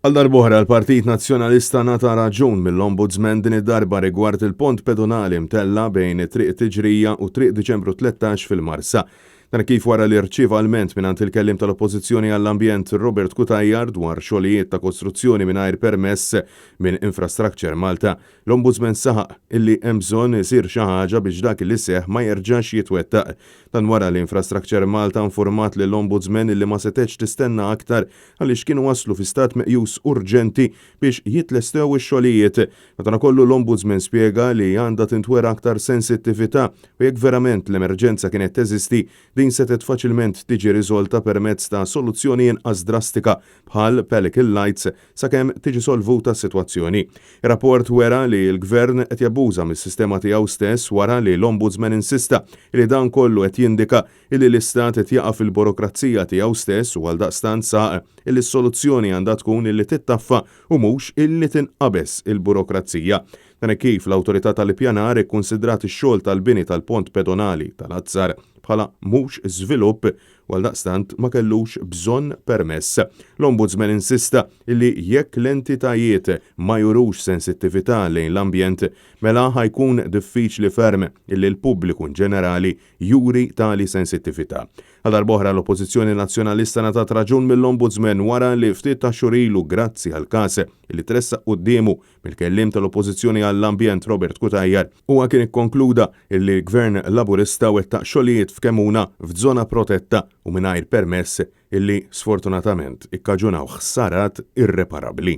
Għal darbohra l-Partit Nazzjonalista nata raġun mill-Ombudsman din id-darba rigward il-pont pedonali mtella bejn triq Tiġrija u triq Diċembru 13 fil-Marsa. Dan kif wara li rċieva alment mingħand il-kellim tal-Oppożizzjoni għall-Ambjent Robert Kutajjar dwar xogħlijiet ta' kostruzzjoni mingħajr permess minn Infrastructure Malta, l-Ombudsman saħaq illi hemm bżonn isir xi ħaġa biex dak li seħħ ma jerġax jitwettaq. Dan wara li Infrastructure Malta informat lill-Ombudsman illi ma setgħetx tistenna aktar għaliex kienu waslu fi stat meqjus urġenti biex jitlestew ix-xogħlijiet. Madankollu l-Ombudsman spjega li għandha tintwera aktar sensittività u jekk verament l-emerġenza kienet teżisti din setet faċilment tiġi riżolta permezz ta' soluzzjoni inqas drastika bħal Pelican Lights sakemm tiġi solvuta s-sitwazzjoni. Ir-rapport wera li l-Gvern qed jabbuża mis-sistema tiegħu stess wara li l-Ombudsman insista li dan kollu qed jindika li l-Istat qed jaqa' fil-burokrazija tiegħu stess u għaldaqstant saq illi s-soluzzjoni għandha tkun illi tittaffa u mhux illi tinqabes il-burokrazija. Dan kif l-Awtorità tal-Ippjanar ikkunsidrat ix-xogħol tal-bini tal-pont pedonali tal-Azzar bħala mhux żvilupp u għaldaqstant ma kellux bżonn permess. L-Ombudsman insista illi jekk l-entitajiet ma jurux sensittività lejn l-ambjent mela ħajkun diffiċli ferm illi l-pubbliku ġenerali juri tali sensittività. Għal darb'oħra l-Oppożizzjoni Nazzjonalista natat raġun mill-Ombudsman wara li ftit ta' xurilu grazzi għal każ illi tressaq qudiemu mill-kellim tal-Oppożizzjoni għall-Ambjent Robert Kutajjar huwa kien ikkonkluda illi l-Gvern Laburista wettaq xogħlijiet f'Kemuna f'żona protetta u mingħajr permess illi sfortunatament ikkaġunaw ħsarat irreparabbli.